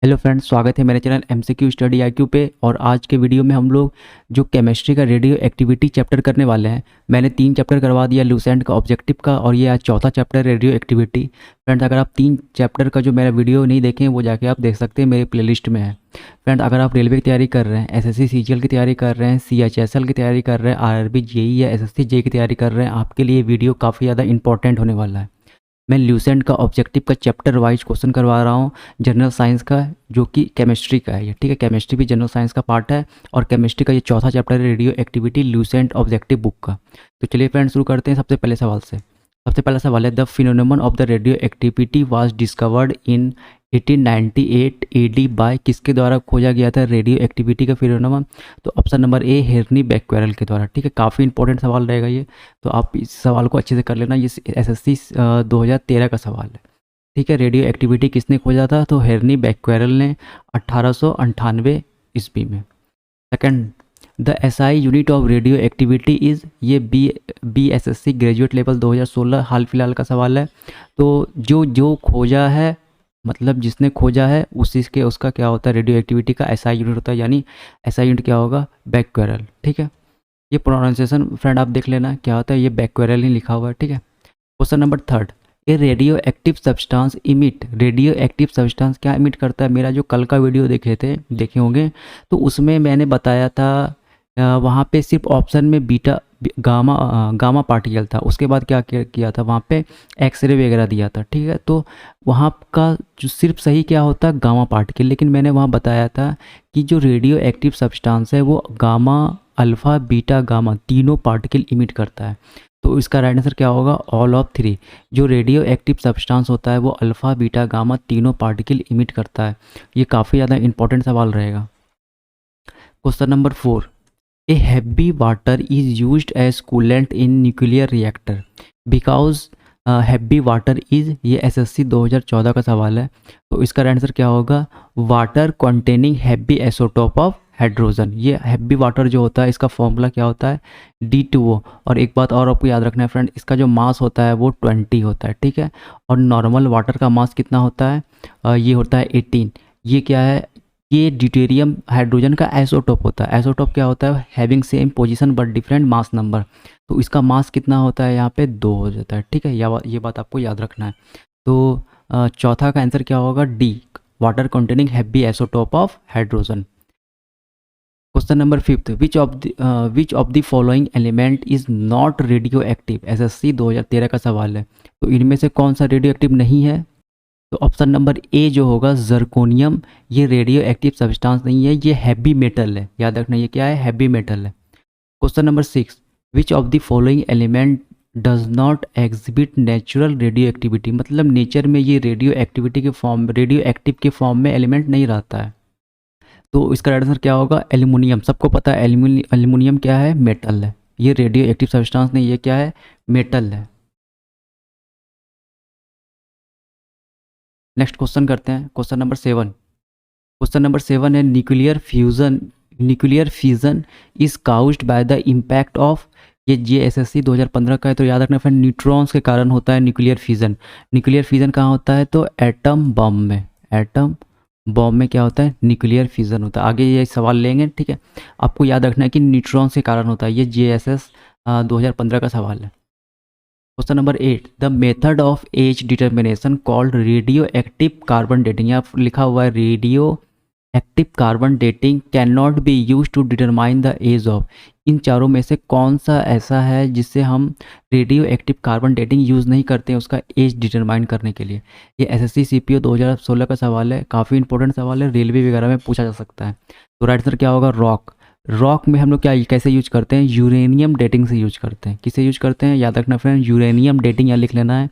Hello friends, स्वागत है मेरे चैनल एमसीक्यू स्टडी आईक्यू पे। और आज के वीडियो में हम लोग जो केमिस्ट्री का रेडियो एक्टिविटी चैप्टर करने वाले हैं। मैंने 3 चैप्टर करवा दिया, लूसेंट का, ऑब्जेक्टिव का, और ये आज चौथा चैप्टर रेडियो एक्टिविटी। फ्रेंड्स, अगर आप 3 चैप्टर का जो मेरा वीडियो नहीं देखें वो जाके आप देख सकते हैं, मेरे प्लेलिस्ट में है। फ्रेंड, अगर आप रेलवे की तैयारी कर रहे हैं, एसएससी सीजीएल की तैयारी कर रहे हैं, सीएचएसएल की तैयारी कर रहे हैं, आरआरबी जेई या एसएससी जेई की तैयारी कर रहे हैं, आपके लिए वीडियो काफ़ी ज़्यादा इंपॉर्टेंट होने वाला है। मैं ल्यूसेंट का ऑब्जेक्टिव का चैप्टर वाइज क्वेश्चन करवा रहा हूँ, जनरल साइंस का, जो कि केमिस्ट्री का है ये, ठीक है। केमिस्ट्री भी जनरल साइंस का पार्ट है, और केमिस्ट्री का ये चौथा चैप्टर है radio activity Lucent objective book का। तो चलिए फ्रेंड्स, शुरू करते हैं सबसे पहले सवाल से। सबसे पहला सवाल है, the phenomenon of the radioactivity was discovered in 1898 AD by, किसके द्वारा खोजा गया था रेडियो एक्टिविटी का फिनोमेनन? तो ऑप्शन नंबर ए, हेरनी बैक्वेरल के द्वारा, ठीक है। काफ़ी इंपॉर्टेंट सवाल रहेगा ये, तो आप इस सवाल को अच्छे से कर लेना। ये एसएससी 2013 का सवाल है, ठीक है। रेडियो एक्टिविटी किसने खोजा था? तो हेरनी बैक्वेरल ने 1898 ईस्वी में। Second, the SI unit of radio activity is, ये बीएसएससी ग्रेजुएट लेवल 2016 हाल फिलहाल का सवाल है। तो जो खोजा है, मतलब जिसने खोजा है उसी के, उसका क्या होता है, रेडियो एक्टिविटी का एसआई यूनिट होता है। यानी एसआई यूनिट क्या होगा? बैक्वेरल, ठीक है। ये प्रोनाउंसिएशन फ्रेंड आप देख लेना क्या होता है, ये बैक्वेरल ही लिखा हुआ है, ठीक है। Question number third, a radio active substance emit, radio active substance क्या इमिट करता है? मेरा जो कल का वीडियो देखे होंगे, तो उसमें मैंने बताया था, वहाँ पे सिर्फ ऑप्शन में बीटा गामा पार्टिकल था। उसके बाद क्या किया था, वहाँ पे एक्सरे वगैरह दिया था, ठीक है। तो वहाँ का जो सिर्फ सही क्या होता है, गामा पार्टिकल। लेकिन मैंने वहाँ बताया था कि जो रेडियो एक्टिव सब्सटेंस है वो गामा, अल्फ़ा, बीटा, गामा तीनों पार्टिकल इमिट करता है। तो इसका राइट आंसर क्या होगा? All of 3। जो रेडियो एक्टिव सब्सटेंस होता है वो अल्फ़ा, बीटा, गामा तीनों पार्टिकल इमिट करता है। ये काफ़ी ज़्यादा इंपॉर्टेंट सवाल रहेगा। Question number 4, a heavy water is used as coolant in nuclear reactor because heavy water is, ये एसएससी 2014 का सवाल है। तो इसका आंसर क्या होगा? Water containing heavy isotope of hydrogen. ये हैवी वाटर जो होता है, इसका फॉर्मूला क्या होता है? D2O। और एक बात और आपको याद रखना है फ्रेंड, इसका जो मास होता है वो 20 होता है, ठीक है। और नॉर्मल वाटर का मास कितना होता है? ये होता है 18। ये क्या है? ये ड्यूटेरियम हाइड्रोजन का आइसोटोप होता है। आइसोटोप क्या होता है? Having same position but different mass number. तो इसका मास कितना होता है? यहाँ पे 2 हो जाता है, ठीक है। ये बात आपको याद रखना है। तो चौथा का आंसर क्या होगा? D, water containing heavy isotope of hydrogen. Question number 5, which of the following element is not radio active? SSC 2013 का सवाल है। तो इनमें से कौन सा रेडियो एक्टिव नहीं है? तो ऑप्शन नंबर ए जो होगा, जर्कोनियम, ये रेडियो एक्टिव सब्सटेंस नहीं है, ये हैवी मेटल है। याद रखना, ये क्या है? हैवी मेटल है। Question number 6, which of the following element does not exhibit natural radio activity? मतलब नेचर में ये रेडियो एक्टिविटी के फॉर्म, रेडियो एक्टिव के फॉर्म में एलिमेंट नहीं रहता है। तो इसका राइट आंसर क्या होगा? एल्यूमिनियम। सबको पता है एल्यूमिनियम क्या है? मेटल है। ये रेडियो एक्टिव सब्सटेंस नहीं, ये क्या है? मेटल है। नेक्स्ट क्वेश्चन करते हैं, क्वेश्चन नंबर 7। क्वेश्चन नंबर 7 है, nuclear fusion is caused by the impact of, ये जीएसएससी 2015 का है। तो याद रखना फ्रेंड, न्यूट्रॉन्स के कारण होता है न्यूक्लियर फ्यूजन। न्यूक्लियर फ्यूजन कहाँ होता है? तो एटम बम में। एटम बॉम्ब में क्या होता है? न्यूक्लियर फ्यूजन होता है। आगे ये सवाल लेंगे, ठीक है। आपको याद रखना है कि न्यूट्रॉन्स के कारण होता है। ये जीएसएस 2015 का सवाल है। Question number 8, the method of age determination called radio active carbon dating. यहाँ लिखा हुआ है radio active carbon dating can not be use to determine the age of. इन चारों में से कौन सा ऐसा है जिससे हम radio active carbon dating use नहीं करते हैं उसका एज डिटरमाइन करने के लिए? ये एसएससी सीपीओ 2016 का सवाल है। काफ़ी इंपॉर्टेंट सवाल है, रेलवे वगैरह में पूछा जा सकता है। तो राइट आंसर क्या होगा? रॉक। रॉक में हम लोग क्या, कैसे यूज करते हैं? यूरेनियम डेटिंग से यूज करते हैं। किसे यूज करते हैं? याद रखना फ्रेंड, यूरेनियम डेटिंग यहाँ लिख लेना है।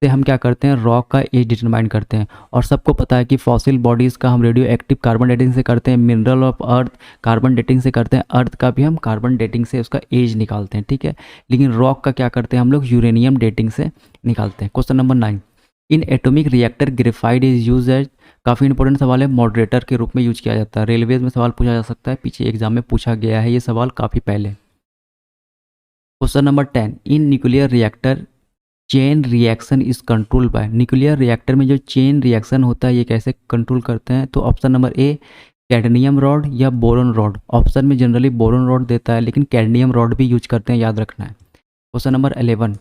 से हम क्या करते हैं? रॉक का एज डिटरमाइन करते हैं। और सबको पता है कि फॉसिल बॉडीज़ का हम रेडियो एक्टिव कार्बन डेटिंग से करते हैं, mineral of earth carbon dating से करते हैं, अर्थ का भी हम कार्बन डेटिंग से उसका एज निकालते हैं, ठीक है। लेकिन रॉक का क्या करते हैं हम लोग? यूरेनियम डेटिंग से निकालते हैं। Question number 9, in atomic reactor graphite is use as, काफ़ी इंपॉर्टेंट सवाल है, मॉडरेटर के रूप में यूज किया जाता है। रेलवेज में सवाल पूछा जा सकता है, पीछे एग्जाम में पूछा गया है ये सवाल काफ़ी पहले। Question number 10, in nuclear reactor chain reaction is control by, nuclear reactor में जो चेन रिएक्शन होता है ये कैसे कंट्रोल करते हैं? तो ऑप्शन नंबर ए कैडमियम रॉड या बोरॉन रॉड। ऑप्शन में जनरली बोरॉन रॉड देता है लेकिन कैडमियम रॉड भी यूज करते हैं, याद रखना है। Question number 11।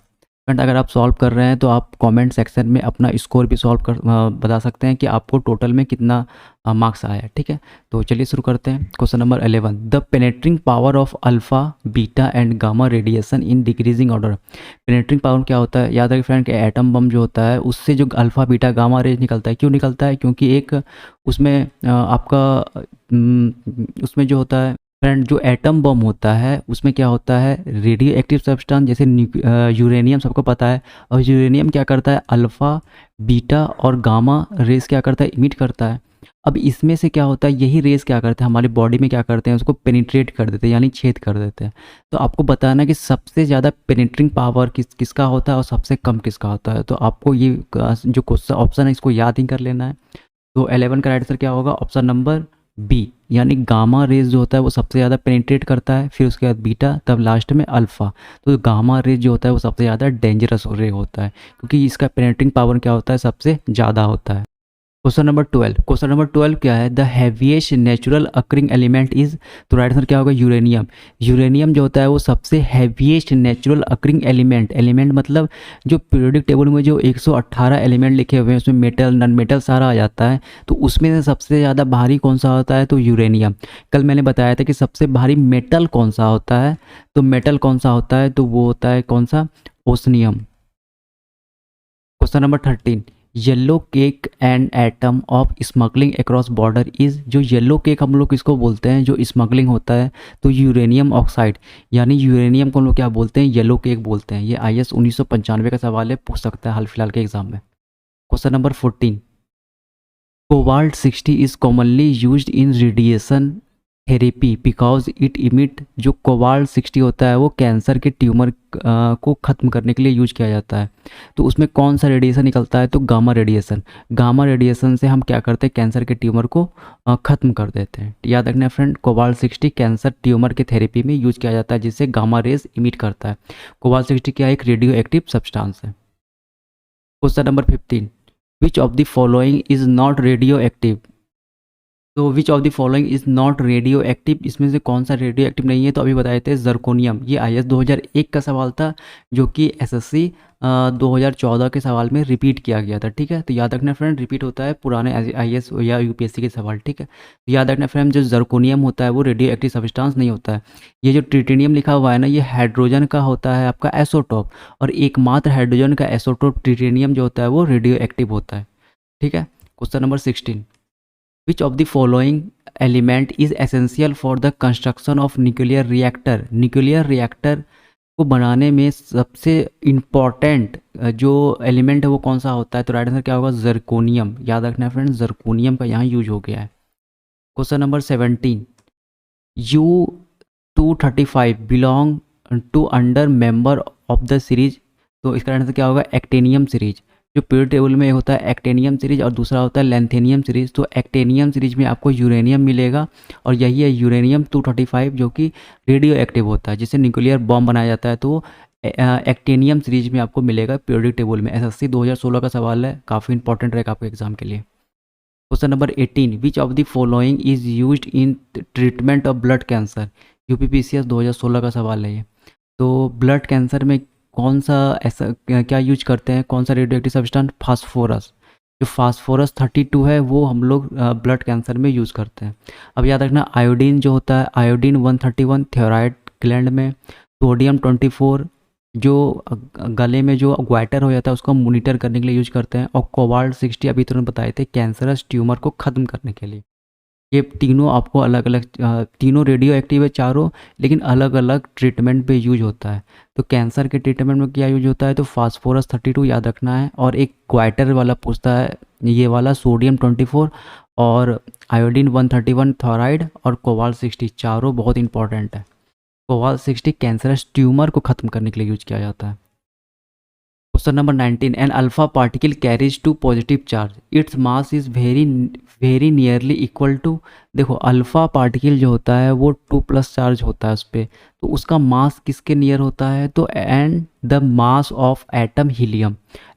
फ्रेंड अगर आप सॉल्व कर रहे हैं तो आप कमेंट सेक्शन में अपना स्कोर भी सॉल्व कर बता सकते हैं कि आपको टोटल में कितना मार्क्स आया है, ठीक है। तो चलिए शुरू करते हैं। Question number 11, the penetrating power of alpha beta and gamma radiation in decreasing order. Penetrating power क्या होता है? याद रखिए फ्रेंड कि एटम बम जो होता है उससे जो अल्फा बीटा गामा रेज निकलता है, क्यों निकलता है? क्योंकि एक उसमें उसमें जो होता है फ्रेंड, जो एटम बम होता है उसमें क्या होता है, रेडियो एक्टिव सब्सटेंस जैसे यूरेनियम सबको पता है, और यूरेनियम क्या करता है, अल्फ़ा बीटा और गामा रेस क्या करता है, इमिट करता है। अब इसमें से क्या होता है, यही रेस क्या करते हैं हमारी बॉडी में, क्या करते हैं, उसको पेनिट्रेट कर देते हैं यानी छेद कर देते हैं। तो आपको बताना है कि सबसे ज़्यादा पेनिट्रिंग पावर किसका होता है और सबसे कम किसका होता है। तो आपको ये जो क्वेश्चन ऑप्शन है इसको याद ही कर लेना है। तो 11 का राइट आंसर क्या होगा? ऑप्शन नंबर बी, यानी गामा रेज जो होता है वो सबसे ज़्यादा पेनिट्रेट करता है, फिर उसके बाद बीटा, तब लास्ट में अल्फ़ा। तो गामा रेज जो होता है वो सबसे ज़्यादा डेंजरस रे होता है क्योंकि इसका पेनिट्रेटिंग पावर क्या होता है, सबसे ज़्यादा होता है। Question number 12। क्वेश्चन नंबर 12 क्या है? The heaviest natural occurring element is. तो राइट आंसर क्या होगा? यूरेनियम। यूरेनियम जो होता है वो सबसे हैवीएस्ट नेचुरल अकरिंग एलिमेंट मतलब जो पीरियोडिक टेबल में जो 118 एलिमेंट लिखे हुए हैं उसमें मेटल नॉन मेटल सारा आ जाता है, तो उसमें से सबसे ज़्यादा भारी कौन सा होता है? तो यूरेनियम। कल मैंने बताया था कि सबसे भारी मेटल कौन सा होता है, तो मेटल कौन सा होता है, तो वो होता है कौन सा? Osmium. Question number 13, yellow cake and atom of smuggling across border is. जो येलो केक हम लोग किसको बोलते हैं जो स्मगलिंग होता है? तो यूरेनियम ऑक्साइड, यानी यूरेनियम को हम लोग क्या बोलते हैं? येलो केक बोलते हैं। ये IS 1995 का सवाल है, पूछ सकता है हाल फिलहाल के एग्जाम में। Question number 14, cobalt 60 is commonly used in radiation therapy because it emit. जो कोबाल्ट 60 होता है वो कैंसर के ट्यूमर को ख़त्म करने के लिए यूज किया जाता है, तो उसमें कौन सा रेडिएशन निकलता है? तो गामा रेडिएशन। गामा रेडिएशन से हम क्या करते हैं, कैंसर के ट्यूमर को ख़त्म कर देते हैं। याद रखना फ्रेंड, कोबाल्ट 60 कैंसर ट्यूमर के थेरेपी में यूज किया जाता है जिससे गामा रेज इमिट करता है। कोबाल्ट 60 क्या एक रेडियो एक्टिव सब्सटेंस है। Question number 15, which of the following is not radio active. तो which of the following is not radio active, इसमें से कौन सा रेडियो एक्टिव नहीं है? तो अभी बताए थे जर्कोनियम। ये IS 2001 का सवाल था जो कि SSC 2014 के सवाल में रिपीट किया गया था, ठीक है। तो याद रखना फ्रेंड, रिपीट होता है पुराने IS या UPSC के सवाल, ठीक है। तो याद रखना फ्रेंड, जो जर्कोनियम होता है वो रेडियो एक्टिव सब्सटेंस नहीं होता है। ये जो ट्रिटिनियम लिखा हुआ है ना, ये हाइड्रोजन का होता है आपका एसोटोप, और एकमात्र हाइड्रोजन का एसोटोप ट्रिटिनियम जो होता है वो रेडियो एक्टिव होता है, ठीक है। Question number 16, which of the following element is essential for the construction of nuclear reactor. Nuclear reactor को बनाने में सबसे इम्पॉर्टेंट जो एलिमेंट है वो कौन सा होता है? तो राइट आंसर क्या होगा? जर्कोनियम। याद रखना है फ्रेंड्स, जर्कोनियम का यहाँ यूज हो गया है। Question number 17, U235 belong to under member of the series. तो इसका आंसर क्या होगा? Actinium series. जो पीरियड टेबल में होता है एक्टेनियम सीरीज और दूसरा होता है लेंथेनियम सीरीज। तो एक्टेनियम सीरीज में आपको यूरेनियम मिलेगा और यही है यूरेनियम 235 जो कि रेडियो एक्टिव होता है, जिससे न्यूक्लियर बॉम्ब बनाया जाता है। तो एक्टेनियम सीरीज में आपको मिलेगा पीरियोडिक टेबल में। SSC 2016 का सवाल है, काफ़ी इंपॉर्टेंट रहेगा आपके एग्जाम के लिए। Question number 18, which of the following is used in treatment of blood cancer. UPPCS 2016 का सवाल है ये। तो ब्लड कैंसर में कौन सा ऐसा क्या यूज करते हैं, कौन सा रेडियो एक्टिव सब्सटेंस? फास्फोरस। जो फास्फोरस 32 है वो हम लोग ब्लड कैंसर में यूज़ करते हैं। अब याद रखना, आयोडीन जो होता है, आयोडीन 131 थायराइड ग्लैंड में। सोडियम 24 जो गले में जो ग्वाइटर हो जाता है उसको मॉनिटर करने के लिए यूज करते हैं। और कोबाल्ट 60 अभी तुरंत बताए थे कैंसरस ट्यूमर को ख़त्म करने के लिए। ये तीनों आपको अलग अलग तीनों रेडियो एक्टिव है चारों, लेकिन अलग अलग ट्रीटमेंट पे यूज होता है। तो कैंसर के ट्रीटमेंट में क्या यूज होता है? तो फास्फोरस 32 याद रखना है, और एक क्वाइटर वाला पूछता है ये वाला सोडियम 24, और आयोडीन 131 थायराइड, और कोबाल्ट 60 चारों बहुत इंपॉर्टेंट है। कोबाल्ट 60 कैंसरस ट्यूमर को ख़त्म करने के लिए यूज किया जाता है। Question number 19, an alpha particle carries two positive charge, its mass is very nearly equal to. देखो अल्फा पार्टिकल जो होता है वो 2+ चार्ज होता है उस पर, तो उसका मास किसके नियर होता है, तो and the mass of atom helium,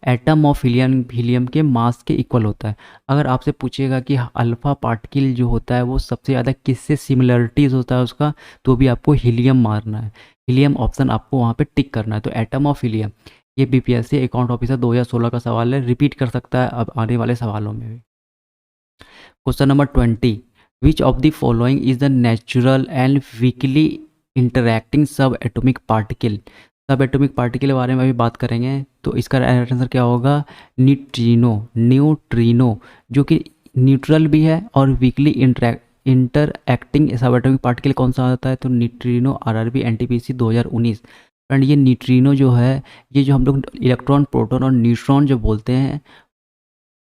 atom of helium के मास के इक्वल होता है। अगर आपसे पूछेगा कि अल्फा पार्टिकल जो होता है वो सबसे ज़्यादा किससे सिमिलरिटीज़ होता है उसका, तो भी आपको हीलियम मारना है, हीलियम ऑप्शन आपको वहाँ पे टिक करना है। तो एटम ऑफ हीलियम, ये बीपीएससी अकाउंट ऑफिसर 2016 का सवाल है, रिपीट कर सकता है अब आने वाले सवालों में भी। Question number 20, which of the following is the natural and weekly interacting सब एटॉमिक पार्टिकल। सब एटॉमिक पार्टिकल के बारे में अभी बात करेंगे, तो इसका आंसर क्या होगा, न्यूट्रिनो, जो कि न्यूट्रल भी है और वीकली इंटरएक्टिंग सब एटॉमिक पार्टिकल कौन सा होता है, तो न्यूट्रिनो, आरआरबी एनटीपीसी 2019। एंड ये न्यूट्रिनो जो है, ये जो हम लोग इलेक्ट्रॉन, प्रोटॉन और न्यूट्रॉन जो बोलते हैं,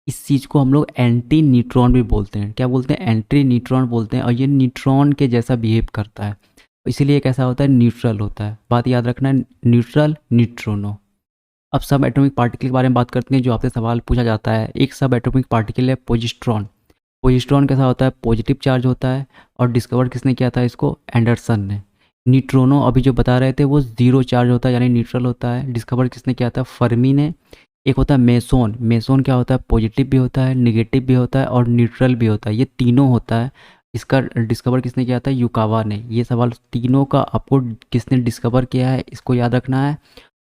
इस चीज़ को हम लोग एंटी न्यूट्रॉन भी बोलते हैं। क्या बोलते हैं, एंटी न्यूट्रॉन बोलते हैं, और ये न्यूट्रॉन के जैसा बिहेव करता है, इसीलिए कैसा होता है, न्यूट्रल होता है। बात याद रखना है, न्यूट्रल, न्यूट्रिनो। अब सब एटॉमिक पार्टिकल के बारे में बात करते हैं, जो आपसे सवाल पूछा जाता है। एक सब एटॉमिक पार्टिकल है पोजिट्रॉन। पोजिट्रॉन कैसा होता है, पॉजिटिव चार्ज होता है, और डिस्कवर किसने किया था इसको, एंडरसन ने। न्यूट्रिनो अभी जो बता रहे थे वो 0 चार्ज होता है, यानी न्यूट्रल होता है, डिस्कवर किसने किया था, फर्मी ने। एक होता है मेसोन, मेसोन क्या होता है, पॉजिटिव भी होता है, निगेटिव भी होता है और न्यूट्रल भी होता है, ये तीनों होता है। इसका डिस्कवर किसने किया था, युकावा ने। ये सवाल तीनों का आपको किसने डिस्कवर किया है इसको याद रखना है।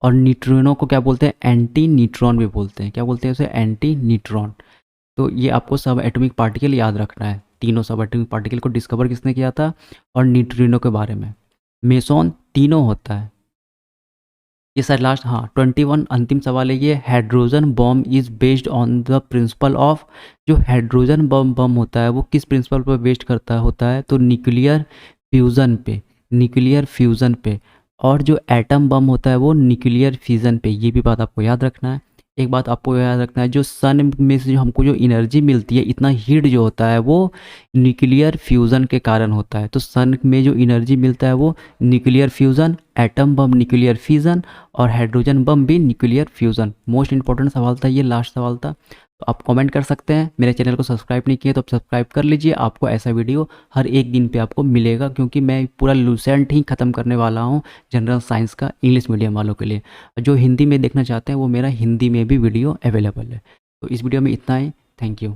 और न्यूट्रिनो को क्या बोलते हैं, एंटी न्यूट्रॉन भी बोलते हैं। क्या बोलते हैं उसे, एंटी न्यूट्रॉन। तो ये आपको सब एटॉमिक पार्टिकल याद रखना है, तीनों सब एटॉमिक पार्टिकल को डिस्कवर किसने किया था, और न्यूट्रिनो के बारे में। मेसोन तीनों होता है। ये सर लास्ट, हाँ 21 अंतिम सवाल है ये, hydrogen bomb is based on the principle of. जो हाइड्रोजन बम होता है वो किस प्रिंसिपल पर बेस्ड करता होता है, तो न्यूक्लियर फ्यूज़न पे, न्यूक्लियर फ्यूज़न पे। और जो एटम बम होता है वो न्यूक्लियर फिजन पे। ये भी बात आपको याद रखना है। एक बात आपको याद रखना है, जो सन में से जो हमको जो एनर्जी मिलती है, इतना हीट जो होता है वो न्यूक्लियर फ्यूज़न के कारण होता है। तो सन में जो एनर्जी मिलता है वो nuclear fusion, atom bomb nuclear fission, और हाइड्रोजन बम भी न्यूक्लियर फ्यूज़न। मोस्ट इंपॉर्टेंट सवाल था ये, लास्ट सवाल था। तो आप कमेंट कर सकते हैं। मेरे चैनल को सब्सक्राइब नहीं किए तो आप सब्सक्राइब कर लीजिए, आपको ऐसा वीडियो हर एक दिन पे आपको मिलेगा, क्योंकि मैं पूरा लूसेंट ही ख़त्म करने वाला हूँ जनरल साइंस का, इंग्लिश मीडियम वालों के लिए। जो हिंदी में देखना चाहते हैं वो मेरा हिंदी में भी वीडियो अवेलेबल है। तो इस वीडियो में इतना ही, थैंक यू।